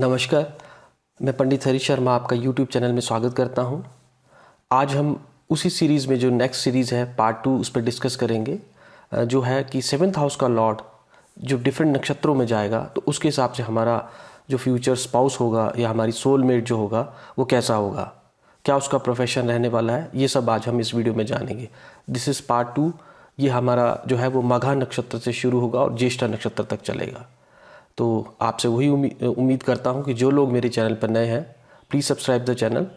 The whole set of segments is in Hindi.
नमस्कार, मैं पंडित हरीश शर्मा आपका यूट्यूब चैनल में स्वागत करता हूं। आज हम उसी सीरीज़ में जो नेक्स्ट सीरीज़ है पार्ट 2 उस पर डिस्कस करेंगे, जो है कि 7th हाउस का लॉर्ड जो डिफरेंट नक्षत्रों में जाएगा तो उसके हिसाब से हमारा जो फ्यूचर स्पाउस होगा या हमारी सोलमेट जो होगा वो कैसा होगा, क्या उसका प्रोफेशन रहने वाला है, ये सब आज हम इस वीडियो में जानेंगे। This is part 2। ये हमारा जो है वो मघा नक्षत्र से शुरू होगा और ज्येष्ठा नक्षत्र तक चलेगा। तो आपसे वही उम्मीद करता हूँ कि जो लोग मेरे चैनल पर नए हैं प्लीज़ सब्सक्राइब द चैनल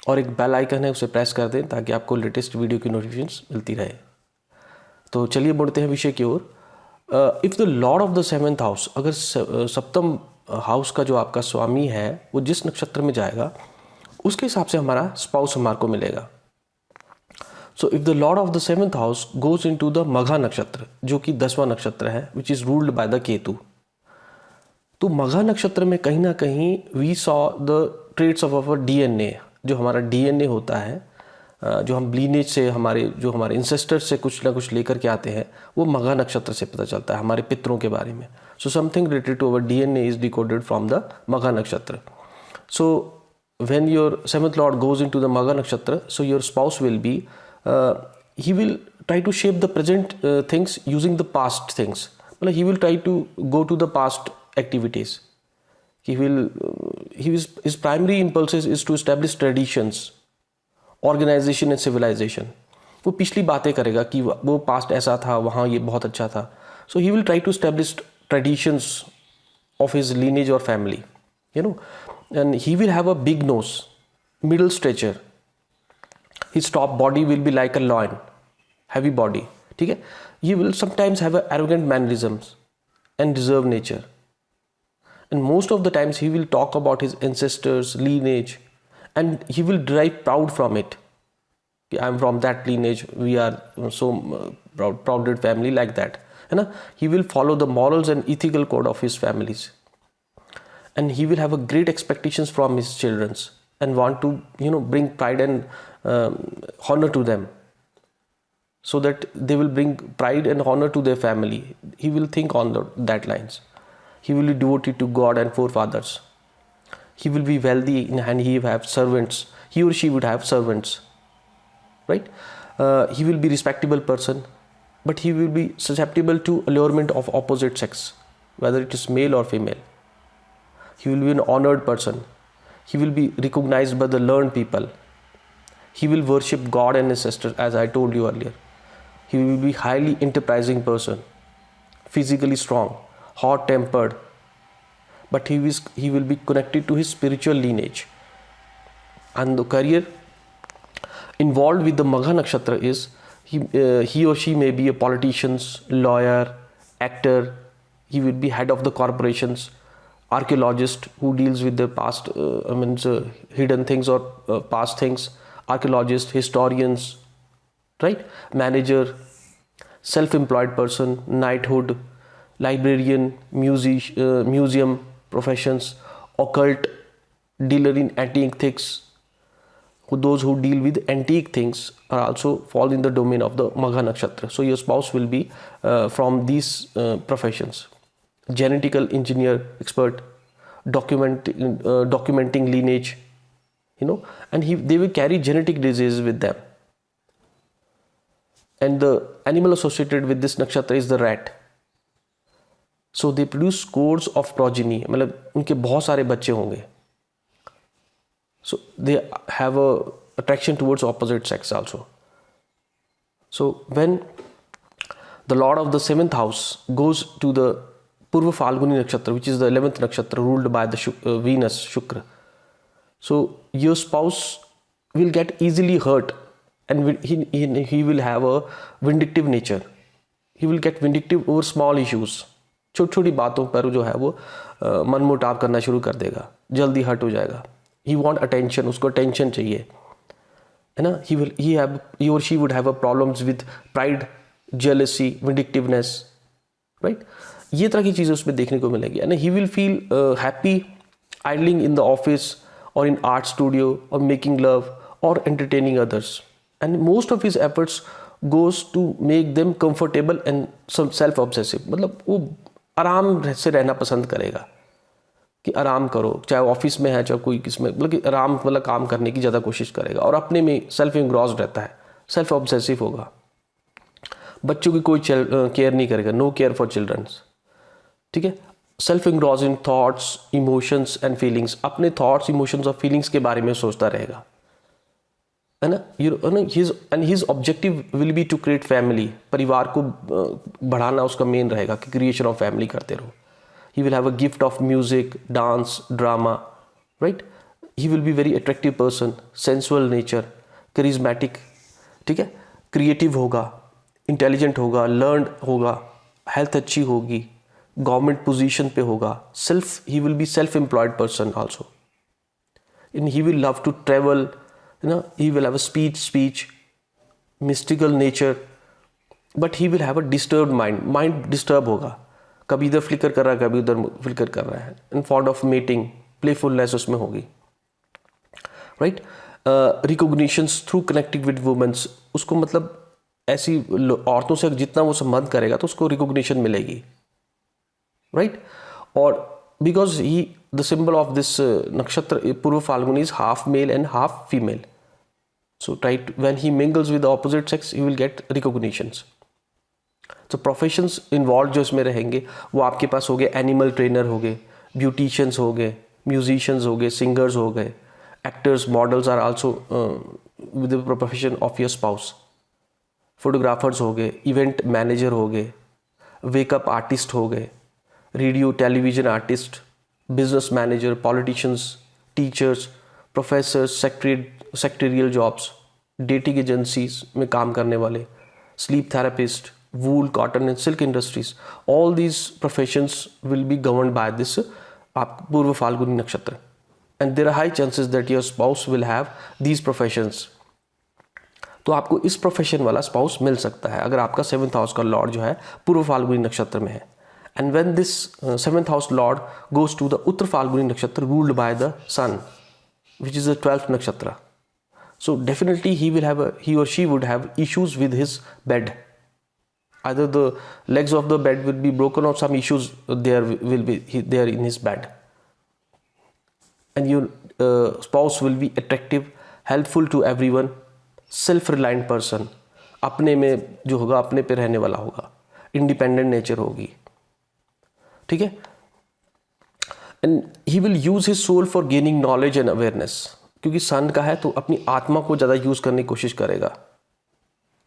और एक बेल आइकन है उसे प्रेस कर दें ताकि आपको लेटेस्ट वीडियो की नोटिफिकेशंस मिलती रहे। तो चलिए बढ़ते हैं विषय की ओर। If the lord of the 7th house, अगर सप्तम हाउस का जो आपका स्वामी है वो जिस नक्षत्र में जाएगा उसके हिसाब से हमारा स्पाउस हमारे को मिलेगा। So if the lord of the 7th house goes into the Magha nakshatra जो कि 10वां नक्षत्र है which is ruled by the Ketu, तो मघा नक्षत्र में कहीं ना कहीं we saw the traits of our DNA. जो हमारा डीएनए होता है, जो हम लीनेज से हमारे इंसेस्टर्स से कुछ ना कुछ लेकर के आते हैं, वो मघा नक्षत्र से पता चलता है हमारे पितरों के बारे में। So something related to our DNA is decoded from the Magha nakshatra. So when your 7th lord goes into the Magha nakshatra, so your spouse will be he will try to shape the present things using the past things. मतलब he will try to go to the past activities. His primary impulses is to establish traditions, organization and civilization. वो पिछली बातें करेगा कि वो पास्ट ऐसा था, वहाँ ये बहुत अच्छा था. So he will try to establish traditions of his lineage or family, and he will have a big nose, middle stature. His top body will be like a lion, heavy body. ठीक है? He will sometimes have a arrogant mannerisms and reserved nature. And most of the times he will talk about his ancestors, lineage, and he will derive proud from it. I'm from that lineage, we are so prouded family, like that. He will follow the morals and ethical code of his families. And he will have a great expectations from his children and want to, bring pride and honor to them. So that they will bring pride and honor to their family. He will think on that lines. He will be devoted to God and forefathers. He will be wealthy and he will have servants. He or she would have servants, right? He will be respectable person, but he will be susceptible to allurement of opposite sex, whether it is male or female. He will be an honored person. He will be recognized by the learned people. He will worship God and ancestors, as I told you earlier. He will be highly enterprising person, physically strong, hot-tempered, but he will be connected to his spiritual lineage. And the career involved with the Magha Nakshatra is he or she may be a politician, lawyer, actor. He will be head of the corporations, archaeologist who deals with the past, hidden things or past things, archaeologist, historians, right? Manager, self-employed person, knighthood, librarian, museum professions, occult, dealer in antique things. Those who deal with antique things are also fall in the domain of the Magha Nakshatra. So your spouse will be from these professions. Genetical engineer expert, documenting lineage, and they will carry genetic diseases with them. And the animal associated with this nakshatra is the rat. So they produce scores of progeny, मतलब उनके बहुत सारे बच्चे होंगे. So they have a attraction towards opposite sex also. So when the lord of the 7th house goes to the Purva Falguni nakshatra, which is the 11th nakshatra ruled by the Venus, Shukra. So your spouse will get easily hurt and he will have a vindictive nature. He will get vindictive over small issues. छोटी छोटी बातों पर जो है वो मनमुटाव करना शुरू कर देगा, जल्दी हर्ट हो जाएगा. ही वॉन्ट अटेंशन, उसको अटेंशन चाहिए, है ना. he or she would have a problems with pride, jealousy, vindictiveness, right? ये तरह की चीज़ें उसमें देखने को मिलेगी. and he will feel happy idling in the office or in art studio or making love or entertaining others. And most of his efforts goes to make them comfortable and some self obsessive. मतलब वो आराम से रहना पसंद करेगा. कि आराम करो, चाहे ऑफिस में है चाहे कोई किस में, मतलब कि आराम मतलब काम करने की ज़्यादा कोशिश करेगा और अपने में सेल्फ इंग्रॉस्ड रहता है, सेल्फ ऑब्सेसिव होगा। बच्चों की कोई केयर नहीं करेगा, नो केयर फॉर चिल्ड्रंस, ठीक है। Self engross in thoughts, emotions and feelings, अपने थॉट्स, इमोशंस और फीलिंग्स के बारे में सोचता रहेगा, है ना। His objective will be to create family, परिवार को बढ़ाना उसका मेन रहेगा कि क्रिएशन ऑफ फैमिली करते रहो। ही will have a gift of music, dance, drama, right. He will be very attractive person, sensual nature, charismatic, ठीक है, क्रिएटिव होगा, इंटेलिजेंट होगा, लर्नड होगा, हेल्थ अच्छी होगी, गवर्नमेंट पोजीशन पे होगा, he will be self employed person also, and he will love to travel, he will have a speech, mystical nature, but he will have a disturbed mind disturb होगा, कभी इधर फ्लिकर कर रहा है, कभी उधर फ्लिकर कर रहा है, and fond of mating, playfulness उसमें होगी, right। recognitions through connecting with women, उसको मतलब ऐसी औरतों से जितना वो संबंध करेगा तो उसको रिकॉग्निशन मिलेगी, राइट। और because the symbol of this nakshatra Purva Falguni is half male and half female, so when he mingles with the opposite sex he will get recognitions. So professions involved जो इसमें रहेंगे वो आपके पास हो गए, एनिमल ट्रेनर हो गए, ब्यूटिशियंस हो गए, म्यूजिशियंस हो गए, सिंगर्स हो गए, actors, models are also with the profession of your spouse, photographers हो गए, इवेंट मैनेजर हो गए, वेकअप आर्टिस्ट हो गए, radio television artist, business manager, politicians, teachers, professors, secretarial jobs, dating agencies में काम करने वाले, sleep therapist, wool, cotton and silk industries, all these professions will be governed by this आप Purva Phalguni nakshatra, and there are high chances that your spouse will have these professions. तो आपको इस प्रोफेशन वाला स्पाउस मिल सकता है अगर आपका 7th हाउस का लॉर्ड जो है पूर्व फाल्गुनी नक्षत्र में है। And when this 7th house lord goes to the Uttar Falguni nakshatra ruled by the sun, which is the 12th nakshatra, so definitely he or she would have issues with his bed. Either the legs of the bed will be broken or some issues there will be there in his bed. And your spouse will be attractive, helpful to everyone, self-reliant person, अपने में जो होगा अपने पे रहने वाला होगा, इंडिपेंडेंट नेचर होगी, ठीक है। And he will use his soul for gaining knowledge and awareness, क्योंकि सन का है तो अपनी आत्मा को ज़्यादा यूज करने की कोशिश करेगा,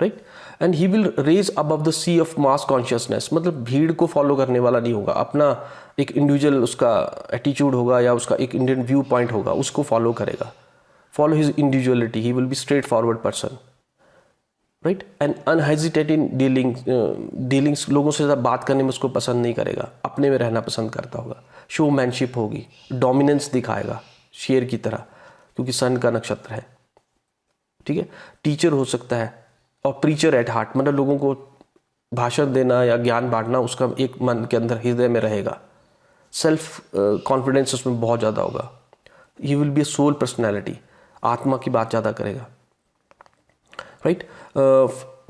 right. And he will raise above the sea of mass consciousness, मतलब भीड़ को फॉलो करने वाला नहीं होगा, अपना एक इंडिविजुअल उसका एटीट्यूड होगा या उसका एक इंडियन व्यू पॉइंट होगा, उसको फॉलो करेगा, follow his individuality, he will be straightforward person, right. And unhesitate in dealings, लोगों से ज़्यादा बात करने में उसको पसंद नहीं करेगा, अपने में रहना पसंद करता होगा, शोमैनशिप होगी, डोमिनेंस दिखाएगा शेर की तरह, क्योंकि सन का नक्षत्र है, ठीक है। टीचर हो सकता है और प्रीचर एट हार्ट, मतलब लोगों को भाषण देना या ज्ञान बांटना उसका एक मन के अंदर हृदय में रहेगा, सेल्फ कॉन्फिडेंस उसमें बहुत ज़्यादा होगा, he will be a soul personality, आत्मा की बात ज़्यादा करेगा, राइट।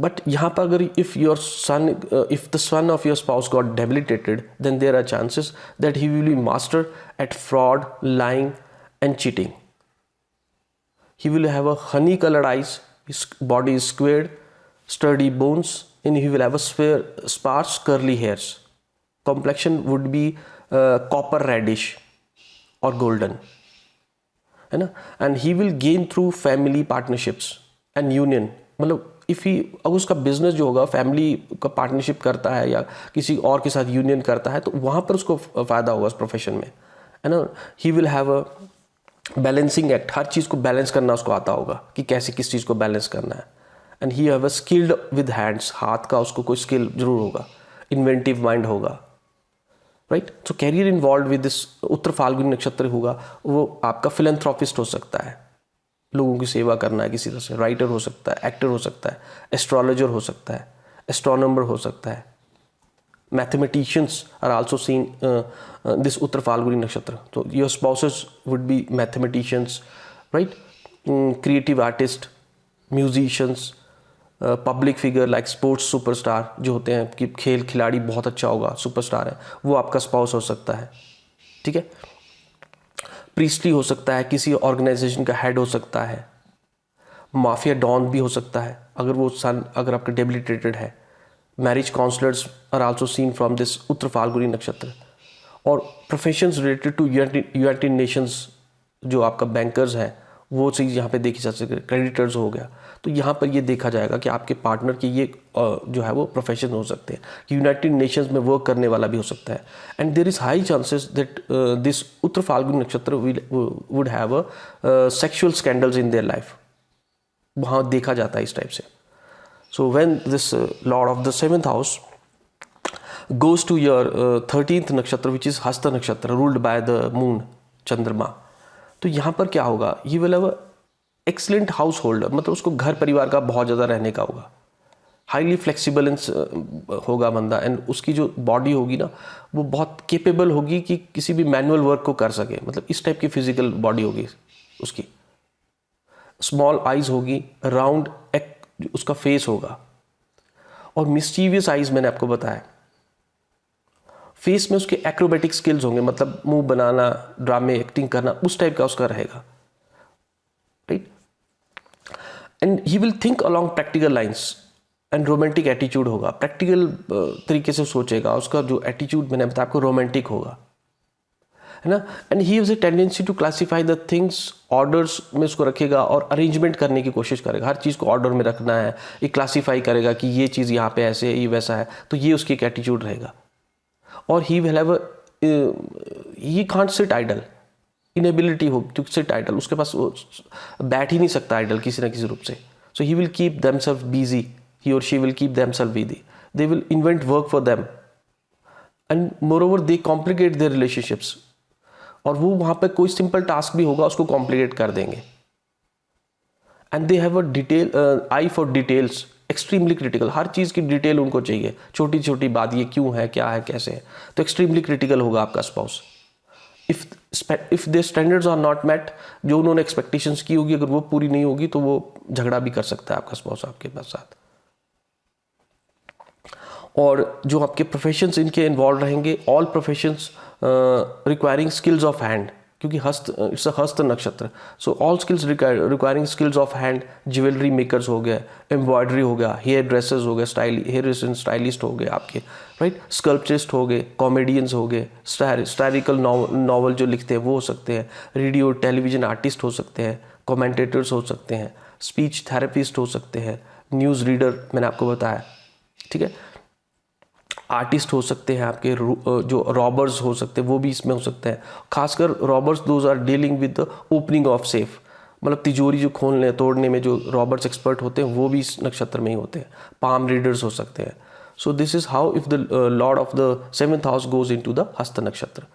बट यहाँ पर अगर if the sun of your spouse got debilitated, then there are chances that he will be master at fraud, lying and cheating. He will have a honey colored eyes, his body is squared, sturdy bones, and he will have a sparse curly hairs. Complexion would be copper reddish or golden, है ना। And he will gain through family partnerships and union, मतलब अगर उसका बिजनेस जो होगा फैमिली का पार्टनरशिप करता है या किसी और के साथ यूनियन करता है तो वहाँ पर उसको फ़ायदा होगा उस प्रोफेशन में, है ना। He will have a balancing act, हर चीज़ को बैलेंस करना उसको आता होगा कि कैसे किस चीज़ को बैलेंस करना है। And he have a skilled with hands, हाथ का उसको कोई स्किल जरूर होगा, इन्वेंटिव माइंड होगा, right. So career involve with this Uttara Phalguni nakshatra होगा, वो आपका फिलैंथ्रोपिस्ट हो सकता है, लोगों की सेवा करना है किसी तरह से, राइटर हो सकता है, एक्टर हो सकता है, एस्ट्रोलॉजर हो सकता है, एस्ट्रोनॉमर हो सकता है, mathematicians are also seen this Uttara Phalguni nakshatra. तो your spouses would be mathematicians, right, creative artist, musicians, public figure like sports superstar जो होते हैं कि खेल खिलाड़ी बहुत अच्छा होगा, सुपरस्टार है, वो आपका स्पाउस हो सकता है, ठीक है। प्रीस्टली हो सकता है, किसी ऑर्गेनाइजेशन का हेड हो सकता है, माफिया डॉन भी हो सकता है अगर वो सन अगर आपका डेबिलिटेटेड है। Marriage counsellors are also seen from this Uttara Phalguni nakshatra. और professions related to United Nations, जो आपका बैंकर्स हैं वो चीज़ यहाँ पे देखी जा सकती है। क्रेडिटर्स हो गया, तो यहाँ पर ये देखा जाएगा कि आपके पार्टनर के ये जो है वो प्रोफेशन हो सकते हैं, यूनाइटेड नेशंस में वर्क करने वाला भी हो सकता है। And there is high chances that this Uttara Phalguni nakshatra would have sexual scandals in their life, वहाँ देखा जाता है इस टाइप से। So when this lord of the 7th house goes to your 13th नक्षत्र विच इज़ हस्त नक्षत्र रूल्ड बाय द मून, चंद्रमा, तो यहाँ पर क्या होगा, ये will have excellent house holder, मतलब उसको घर परिवार का बहुत ज़्यादा रहने का होगा, हाईली फ्लेक्सिबल होगा बंदा, एंड उसकी जो बॉडी होगी ना वो बहुत केपेबल होगी कि किसी भी मैनुअल वर्क को कर सके, मतलब इस टाइप की फिजिकल बॉडी होगी उसकी। स्मॉल आइज होगी, राउंड उसका फेस होगा, और मिस्चीवियस आइज मैंने आपको बताया। फेस में उसके एक्रोबेटिक स्किल्स होंगे, मतलब मुंह बनाना, ड्रामे एक्टिंग करना, उस टाइप का उसका रहेगा, right. And he will think along practical lines, and romantic attitude होगा, प्रैक्टिकल तरीके से सोचेगा, उसका जो एटीट्यूड मैंने बताया आपको रोमांटिक होगा, है ना। And he has a tendency to classify the things, orders में उसको रखेगा और अरेंजमेंट करने की कोशिश करेगा, हर चीज़ को ऑर्डर में रखना है, ये क्लासीफाई करेगा कि ये चीज़ यहाँ पे ऐसे है, ये वैसा है, तो ये उसकी एक एटीट्यूड रहेगा। और he will have he can't sit idle, inability हो टू सिट आइडल, उसके पास बैठ ही नहीं सकता आइडल किसी ना किसी रूप से। So he will keep themselves busy, he और she will keep themselves busy, they will invent work for them, and moreover they complicate their relationships, और वो वहाँ पे कोई सिंपल टास्क भी होगा उसको कॉम्प्लिकेट कर देंगे। And they have a detail eye for details, extremely critical, हर चीज़ की डिटेल उनको चाहिए, छोटी छोटी बात, ये क्यों है, क्या है, कैसे है, तो एक्सट्रीमली क्रिटिकल होगा आपका spouse. If they standards are not met, जो उन्होंने एक्सपेक्टेशंस की होगी अगर वो पूरी नहीं होगी तो वो झगड़ा भी कर सकता है आपका स्पाउस आपके पास साथ। और जो आपके प्रोफेशंस इनके इन्वॉल्व रहेंगे, all professions requiring skills of hand, क्योंकि हस्त इट्स अ हस्त नक्षत्र, so all skills requiring skills of hand, jewellery makers हो गए, एम्ब्रॉयडरी हो गया, हेयर ड्रेसेस हो गए, हेयर स्टाइलिस्ट हो गए आपके, राइट, स्कल्पचिस्ट हो गए, कॉमेडियंस हो गए, हिस्टोरिकल नॉवल जो लिखते हैं वो हो सकते हैं, रेडियो टेलीविजन आर्टिस्ट हो सकते हैं, कमेंटेटर्स हो सकते हैं, स्पीच थेरेपिस्ट हो सकते हैं, न्यूज़ रीडर मैंने आपको बताया, ठीक है, आर्टिस्ट हो सकते हैं आपके, जो रॉबर्स हो सकते हैं वो भी इसमें हो सकते हैं, खासकर robbers those are dealing with the opening of safe, मतलब तिजोरी जो खोलने तोड़ने में जो रॉबर्स एक्सपर्ट होते हैं वो भी इस नक्षत्र में ही होते हैं, पाम रीडर्स हो सकते हैं। सो this is how if the lord of the 7th house goes into the हस्त नक्षत्र।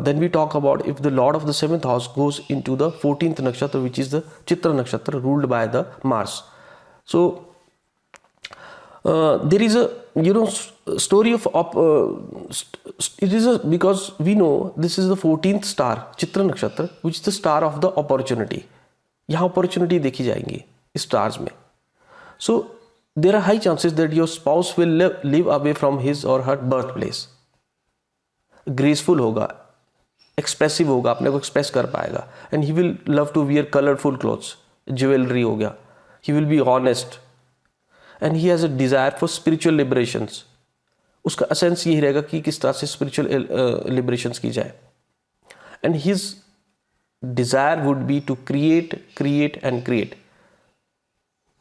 then we talk about if the lord of the 7th house goes into the 14th nakshatra which is the Chitra nakshatra ruled by the Mars. So there is a story of it is because we know this is the 14th star Chitra nakshatra which is the star of the opportunity. यहाँ opportunity देखी जाएंगी इस stars में. So there are high chances that your spouse will live away from his or her birthplace. Graceful होगा, एक्सप्रेसिव होगा, अपने को एक्सप्रेस कर पाएगा, and he will love to wear colourful clothes, jewellery हो गया, he will be honest, and he has a desire for spiritual liberations. उसका असेंस यही रहेगा कि किस तरह से स्पिरिचुअल लिबरेशंस की जाए, and his desire would be to create and create,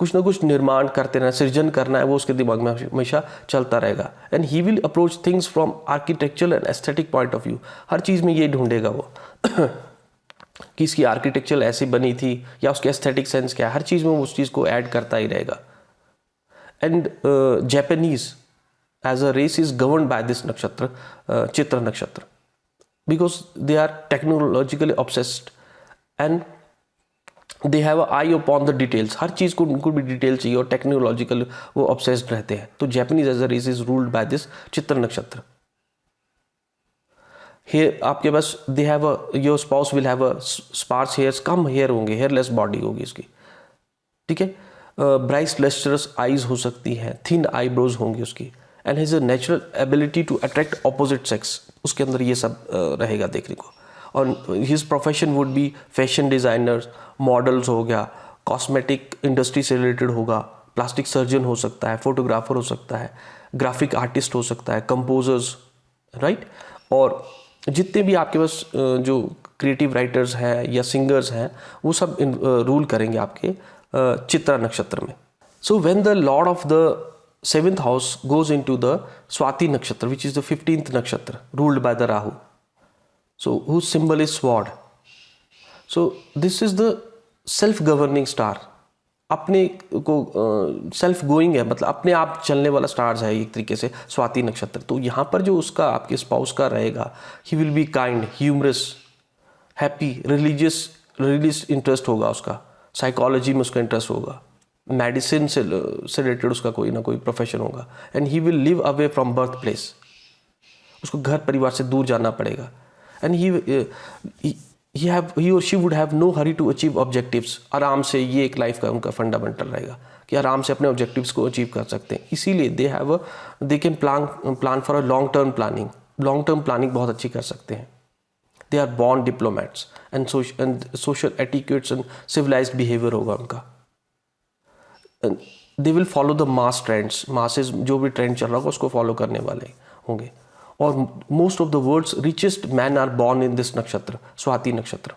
कुछ ना कुछ निर्माण करते रहना, सृजन करना है, वो उसके दिमाग में हमेशा चलता रहेगा। And he will approach things from architectural and aesthetic point of view, हर चीज़ में ये ढूंढेगा वो कि इसकी आर्किटेक्चर ऐसी बनी थी या उसके एस्थेटिक सेंस क्या है, हर चीज़ में वो उस चीज़ को ऐड करता ही रहेगा। And Japanese as a race is govern by this nakshatra, Chitra nakshatra, because they are technologically obsessed and they have a eye upon the details, हर चीज़ को उनको भी डिटेल चाहिए और टेक्नोलॉजिकल वो ऑब्सेस्ड रहते हैं। तो Japanese as a race is ruled by this Chitra nakshatra. Hair आपके पास they have a, your spouse will have a sparse hairs, कम हेयर होंगे, हेयरलेस बॉडी होगी इसकी, ठीक है। ब्राइट लस्टरस आईज हो सकती हैं, थिन आईब्रोज होंगी उसकी, and has a natural ability to attract opposite sex, उसके अंदर ये सब रहेगा देखने को। और his profession would be fashion designer, models हो गया, कॉस्मेटिक इंडस्ट्री से रिलेटेड होगा, प्लास्टिक सर्जन हो सकता है, फोटोग्राफर हो सकता है, ग्राफिक आर्टिस्ट हो सकता है, कंपोजर्स, राइट। और जितने भी आपके पास जो क्रिएटिव राइटर्स हैं या सिंगर्स हैं वो सब रूल करेंगे आपके चित्रा नक्षत्र में। So when the lord of the 7th house goes into the Swati nakshatra which is the 15th nakshatra ruled by the Rahu, so whose symbol is sword. So this is the self governing star, अपने को सेल्फ गोइंग है, मतलब अपने आप चलने वाला स्टार्स है एक तरीके से स्वाति नक्षत्र। तो यहाँ पर जो उसका आपके स्पाउस का रहेगा, he will be kind, humorous, happy, religious interest होगा उसका, साइकोलॉजी में उसका इंटरेस्ट होगा, मेडिसिन से रिलेटेड उसका कोई ना कोई प्रोफेशन होगा, and he will live away from birth place, उसको घर परिवार से दूर जाना पड़ेगा, and he or she would have no hurry to achieve objectives। आराम से, ये एक लाइफ का उनका फंडामेंटल रहेगा कि आराम से अपने ऑब्जेक्टिव्स को अचीव कर सकते हैं। इसीलिए they can plan for a long term planning बहुत अच्छी कर सकते हैं। They are born diplomats and social etiquettes and civilised behaviour होगा उनका। They will follow the mass trends, masses जो भी ट्रेंड चल रहा होगा उसको फॉलो करने वाले होंगे। और most of the world's richest man are born in this nakshatra, Swati nakshatra.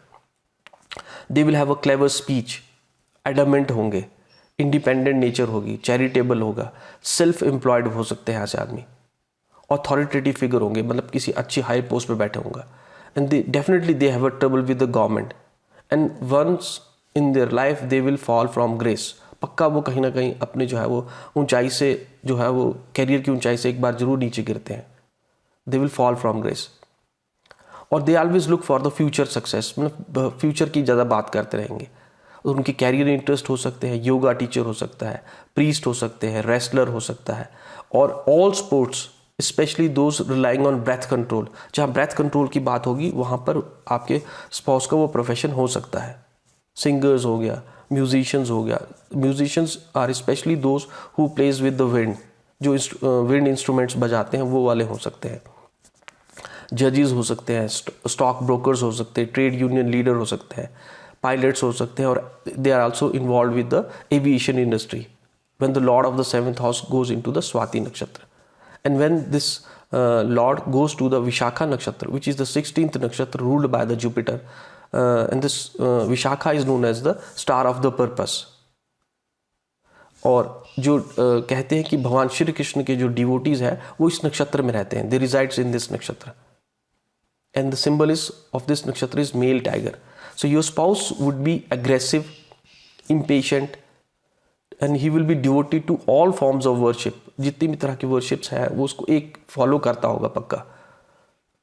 They will have a clever speech, adamant होंगे, इंडिपेंडेंट नेचर होगी, चैरिटेबल होगा, सेल्फ एम्प्लॉयड हो सकते हैं ऐसे आदमी, ऑथॉरिटेटिव फिगर होंगे, मतलब किसी अच्छी हाई पोस्ट पे बैठे होंगे, and they definitely they have a trouble with the government, and once in their life they will fall from grace. पक्का वो कहीं ना कहीं अपने जो है वो ऊंचाई से, जो है वो कैरियर की ऊंचाई से एक बार जरूर नीचे गिरते हैं। They will fall from grace. और they always look for the future success, मतलब फ्यूचर की ज़्यादा बात करते रहेंगे। उनके कैरियर इंटरेस्ट हो सकते हैं, योगा टीचर हो सकता है, प्रीस्ट हो सकते हैं, रेसलर हो सकता है, और all sports specially those relying on breath control. जहाँ ब्रेथ कंट्रोल की बात होगी वहाँ पर आपके स्पाउस का वो प्रोफेशन हो सकता है। सिंगर्स हो गया, म्यूजिशियंस हो गया, musicians are specially those who plays with the wind, जो विंड इंस्ट्रूमेंट्स बजाते हैं वो वाले हो सकते हैं। जजेस हो सकते हैं, स्टॉक ब्रोकर्स हो सकते हैं, ट्रेड यूनियन लीडर हो सकते हैं, पायलट्स हो सकते हैं, और they are also involve with the aviation industry when the lord of the 7th house goes into the Swati nakshatra. And when this lord goes to the Vishakha nakshatra which is the 16th nakshatra ruled by the Jupiter, and this Vishakha is known as the star of the purpose. और जो कहते हैं कि भगवान श्री कृष्ण के जो डिवोटीज हैं वो इस नक्षत्र में रहते हैं, they resides in this nakshatra, and the symbol is of this nakshatra is male tiger. So your spouse would be aggressive, impatient, and he will be devoted to all forms of worship. जितनी भी तरह की वर्शिप्स हैं वो उसको एक फॉलो करता होगा पक्का।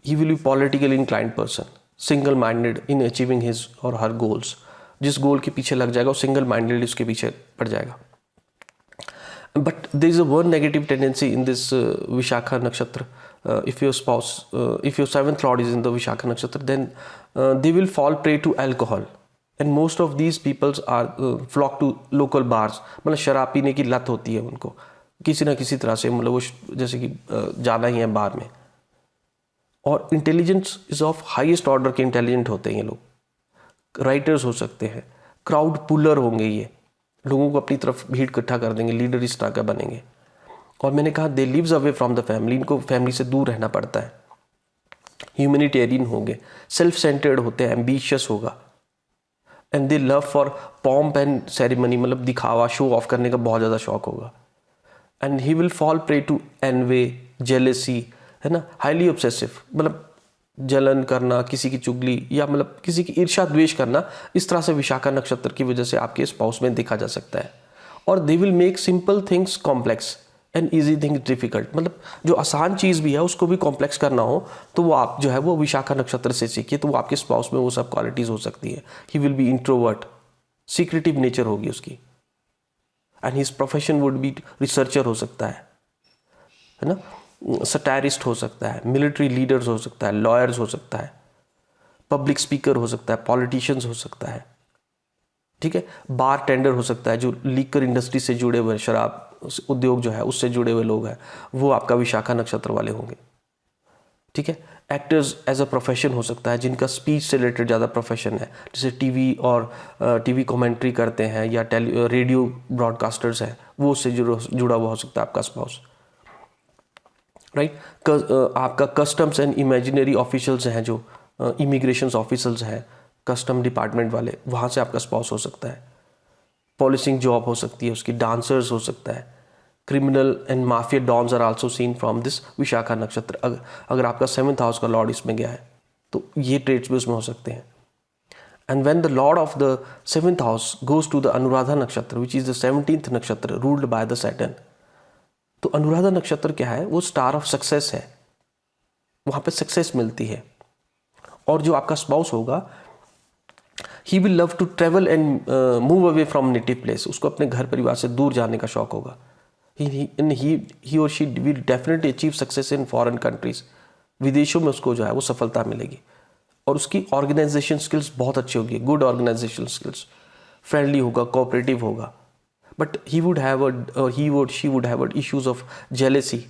ही will be politically inclined person, single minded in achieving his or her goals. जिस गोल के पीछे लग जाएगा वो सिंगल माइंडेड उसके पीछे पड़ जाएगा। But there is a one negative tendency in this Vishakha nakshatra. If your spouse, if your 7th lord is in the Vishakha nakshatra, then they will fall prey to alcohol. And most of these peoples are flock to local bars. मतलब शराब पीने की लत होती है उनको किसी ना किसी तरह से, मतलब वो जैसे कि जाना ही है बार में। और intelligence is of highest order के इंटेलिजेंट होते हैं ये लोग। राइटर्स हो सकते हैं, क्राउड पुलर होंगे, ये लोगों को अपनी तरफ भीड़ इकट्ठा कर देंगे, लीडर इस तरह का बनेंगे। और मैंने कहा they lives away from the family, इनको फैमिली से दूर रहना पड़ता है। ह्यूमैनिटेरियन होंगे, सेल्फ सेंटर्ड होते हैं, एम्बिशियस होगा, and they love for pomp and ceremony, मतलब दिखावा, शो ऑफ करने का बहुत ज़्यादा शौक होगा। And he will fall prey to envy, jealousy, है ना, हाईली ऑब्सेसिव, मतलब जलन करना, किसी की चुगली या मतलब किसी की ईर्ष्या द्वेष करना, इस तरह से विशाखा नक्षत्र की वजह से आपके स्पाउस में देखा जा सकता है। और they will make simple things complex and easy things difficult, मतलब जो आसान चीज़ भी है उसको भी कॉम्प्लेक्स करना हो तो वो आप जो है वो विशाखा नक्षत्र से सीखिए, तो वो आपके स्पाउस में वो सब क्वालिटीज़ हो सकती है। ही will B introvert, secretive nature होगी उसकी, and his profession would B researcher हो सकता है ना, सटायरिस्ट हो सकता है, मिलिट्री लीडर्स हो सकता है, लॉयर्स हो सकता है, पब्लिक स्पीकर हो सकता है, पॉलिटिशियंस हो सकता है, ठीक है, बार टेंडर हो सकता है, जो लीकर इंडस्ट्री से जुड़े हुए, शराब उद्योग जो है उससे जुड़े हुए लोग हैं वो आपका विशाखा नक्षत्र वाले होंगे, ठीक है। एक्टर्स एज अ प्रोफेशन हो सकता है, जिनका स्पीच से रिलेटेड ज़्यादा प्रोफेशन है, जैसे टीवी और टीवी कमेंट्री करते हैं या रेडियो ब्रॉडकास्टर्स हैं, वो उससे जुड़ा हुआ हो सकता है आपका स्पाउस, राइट। आपका कस्टम्स एंड इमेजिनरी ऑफिशियल्स हैं, जो इमिग्रेशन ऑफिसर्स हैं, कस्टम डिपार्टमेंट वाले, वहाँ से आपका स्पाउस हो सकता है। पॉलिसिंग जॉब हो सकती है उसकी, डांसर्स हो सकता है। Criminal and mafia dons are also seen from this Vishakha nakshatra. अगर आपका 7th हाउस का लॉर्ड इसमें गया है तो ये ट्रेड्स भी उसमें हो सकते हैं। And when the lord of the 7th house goes to the Anuradha nakshatra which is the 17th नक्षत्र रूल्ड बाय द सैटर्न, तो अनुराधा नक्षत्र क्या है, वो स्टार ऑफ सक्सेस है, वहां पे सक्सेस मिलती है। और जो आपका स्पाउस होगा, he will love to travel and move away from native place, उसको अपने घर परिवार से दूर जाने का शौक होगा। ही और she will definitely achieve success in foreign countries, विदेशों में उसको जो है वो सफलता मिलेगी। और उसकी ऑर्गेनाइजेशन स्किल्स बहुत अच्छी होगी, गुड ऑर्गेनाइजेशन स्किल्स, फ्रेंडली होगा, कोऑपरेटिव होगा। But he would have she would have issues of jealousy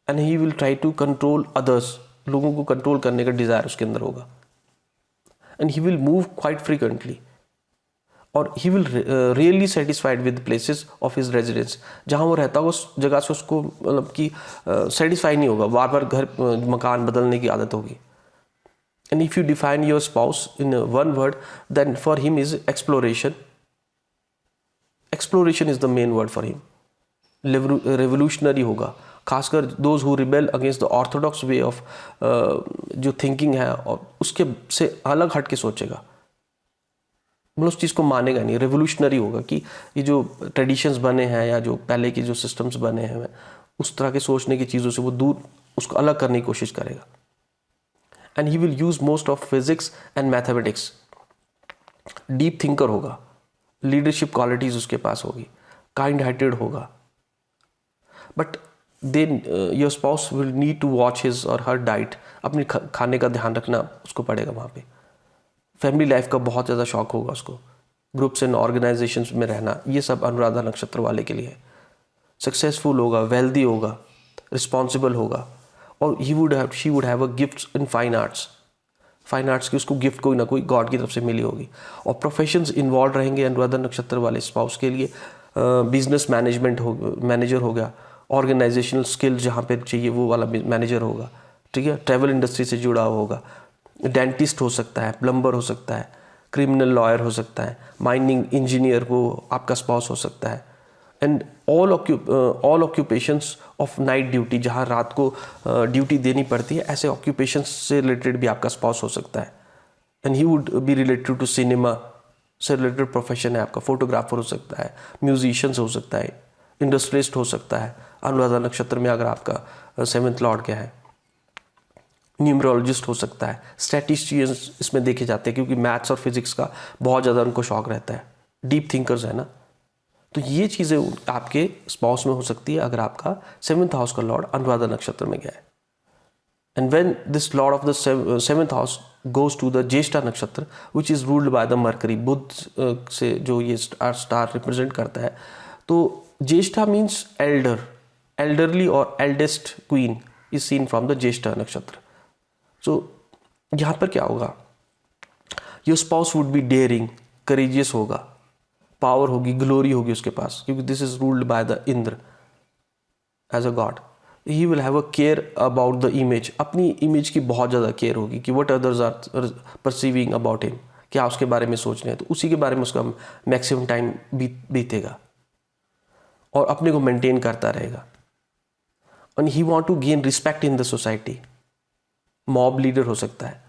and he will try to control others, लोगों को कंट्रोल करने का डिजायर उसके अंदर होगा। And he will move quite frequently, और he will really satisfied with places of his residence, जहाँ वो रहता है उस जगह से उसको मतलब कि सेटिस्फाई नहीं होगा, बार बार घर मकान बदलने की आदत होगी। And if you define your spouse in one word, then for him is exploration. Exploration is the main word for him. Revolutionary होगा, खासकर those who rebel against the orthodox way of जो थिंकिंग है, और उसके से अलग हट के सोचेगा, मतलब उस चीज़ को मानेगा नहीं। रेवोल्यूशनरी होगा कि ये जो ट्रेडिशंस बने हैं या जो पहले के जो सिस्टम्स बने हैं, उस तरह के सोचने की चीज़ों से वो दूर, उसको अलग करने की कोशिश करेगा। And he will use most of physics and mathematics. Deep thinker होगा, लीडरशिप क्वालिटीज उसके पास होगी, काइंड हार्टेड होगा। But then your spouse will need to watch his or her diet, अपनी खाने का ध्यान रखना उसको पड़ेगा वहाँ पे। फैमिली लाइफ का बहुत ज़्यादा शौक होगा उसको, ग्रुप्स एंड ऑर्गेनाइजेशंस में रहना, ये सब अनुराधा नक्षत्र वाले के लिए है। सक्सेसफुल होगा, वेल्दी होगा, रिस्पॉन्सिबल होगा, और she would have a gift in fine arts. Fine arts की उसको गिफ्ट कोई ना कोई गॉड की तरफ से मिली होगी। और प्रोफेशंस इन्वॉल्व रहेंगे अनुराधा नक्षत्र वाले स्पाउस के लिए। बिजनेस मैनेजमेंट हो, मैनेजर हो गया, ऑर्गेनाइजेशनल स्किल जहाँ पे चाहिए वो वाला मैनेजर होगा, ठीक है। ट्रैवल इंडस्ट्री से जुड़ा होगा, डेंटिस्ट हो सकता है, प्लम्बर हो सकता है, क्रिमिनल लॉयर हो सकता है, माइनिंग इंजीनियर वो आपका स्पाउस हो सकता है। And all occupations of night duty, जहाँ रात को ड्यूटी देनी पड़ती है, ऐसे ऑक्यूपेशंस से रिलेटेड भी आपका स्पाउस हो सकता है। And he would be related to cinema से रिलेटेड प्रोफेशन है आपका, फोटोग्राफर हो सकता है, म्यूजिशियंस हो सकता है, इंडस्ट्रियलिस्ट हो सकता है। अनुराधा नक्षत्र में अगर आपका 7th लॉर्ड क्या है, न्यूमरोलॉजिस्ट हो सकता है, स्टैटिस्टिशियंस इसमें देखे जाते हैं, क्योंकि मैथ्स और फिजिक्स का बहुत ज़्यादा उनको शौक रहता है, डीप थिंकर्स है ना। तो ये चीज़ें आपके स्पाउस में हो सकती है अगर आपका 7th हाउस का लॉर्ड अनुराधा नक्षत्र में गया है। And when this lord of the 7th house goes to the Jyeshtha nakshatra which is ruled by the Mercury, Budh से जो ये स्टार रिप्रेजेंट करता है, तो ज्येष्ठा मीन्स एल्डर, एल्डरली और eldest queen is seen from the Jyeshtha nakshatra. So यहाँ पर क्या होगा, your spouse would be daring, courageous होगा, पावर होगी, ग्लोरी होगी उसके पास, क्योंकि this is ruled by the Indra as a god. He will have a care about the image, अपनी इमेज की बहुत ज़्यादा केयर होगी कि what others are perceiving about him, क्या उसके बारे में सोच रहे हैं, तो उसी के बारे में उसका मैक्सिमम टाइम बीतेगा और अपने को मेंटेन करता रहेगा। And he want to gain respect in the society, mob leader हो सकता है,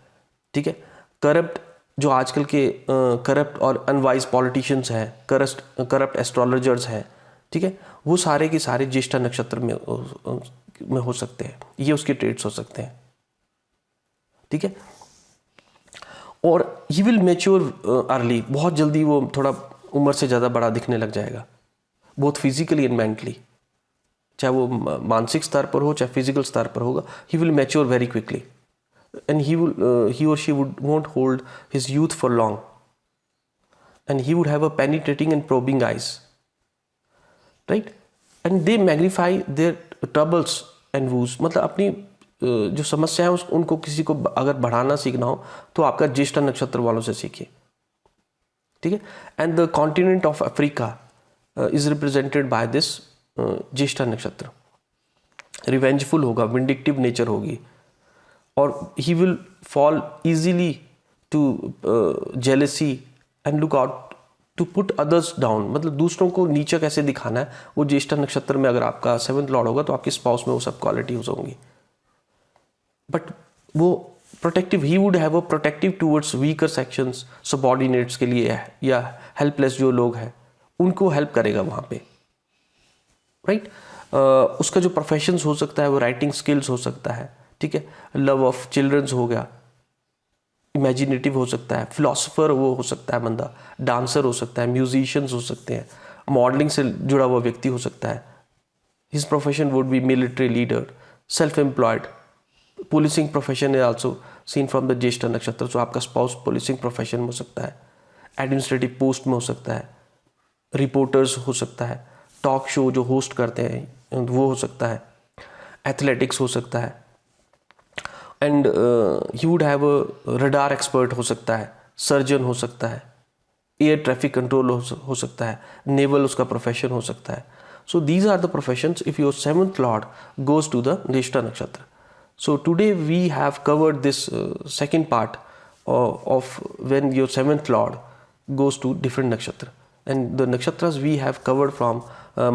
ठीक है। करप्ट, जो आजकल के करप्ट और अनवाइज पॉलिटिशियंस हैं, करप्ट एस्ट्रोलॉजर्स हैं, ठीक है, वो सारे के सारे ज्येष्ठा नक्षत्र में हो सकते हैं, ये उसके ट्रेड्स हो सकते हैं, ठीक है। और ही विल मैच्योर अर्ली, बहुत जल्दी वो थोड़ा उम्र से ज़्यादा बड़ा दिखने लग जाएगा, बोथ फिजिकली एंड मेंटली, चाहे वो मानसिक स्तर पर हो चाहे फिजिकल स्तर पर होगा। He will mature very quickly and he or she won't hold his youth for long, and he would have a penetrating and probing eyes, right, and they magnify their troubles and woes, मतलब अपनी जो समस्या है उनको किसी को अगर बढ़ाना सीखना हो तो आपका ज्येष्ठा नक्षत्र वालों से सीखिए, ठीक है। And the continent of Africa is represented by this Jyeshtha nakshatra. Revengeful होगा, विंडिक्टिव नेचर होगी, और he will fall easily to jealousy and look out to put others down, मतलब दूसरों को नीचा कैसे दिखाना है, वो ज्येष्ठा नक्षत्र में अगर आपका 7th लॉर्ड होगा तो आपके स्पाउस में वो सब क्वालिटीज होंगी। बट वो protective, he would have a protective towards weaker sections, subordinates के लिए या हेल्पलेस जो लोग हैं उनको हेल्प करेगा वहाँ पे, राइट। उसका जो प्रोफेशंस हो सकता है वो राइटिंग स्किल्स हो सकता है, ठीक है। लव ऑफ चिल्ड्रंस हो गया, इमेजिनेटिव हो सकता है, फिलोसोफर वो हो सकता है बंदा, डांसर हो सकता है, म्यूजिशियंस हो सकते हैं, मॉडलिंग से जुड़ा हुआ व्यक्ति हो सकता है। His profession would be military leader, self employed, policing profession is also seen from the Jyeshtha nakshatra, so आपका स्पाउस पुलिसिंग प्रोफेशन में हो सकता है, एडमिनिस्ट्रेटिव पोस्ट में हो सकता है, रिपोर्टर्स हो सकता है, टॉक शो जो होस्ट करते हैं वो हो सकता है, एथलेटिक्स हो सकता है, and he would have a radar expert हो सकता है, सर्जन हो सकता है, एयर ट्रैफिक कंट्रोल हो सकता है, नेवल उसका प्रोफेशन हो सकता है। So these are the professions if your 7th lord goes to the Jyeshtha nakshatra. So today we have covered this second part of when your 7th lord goes to different nakshatra, and the nakshatras we have covered from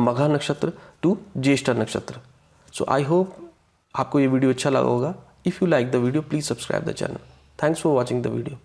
Magha nakshatra to Jyeshtha nakshatra. So I hope आपको ये वीडियो अच्छा लगा होगा. If you like the video, please subscribe the channel. Thanks for watching the video.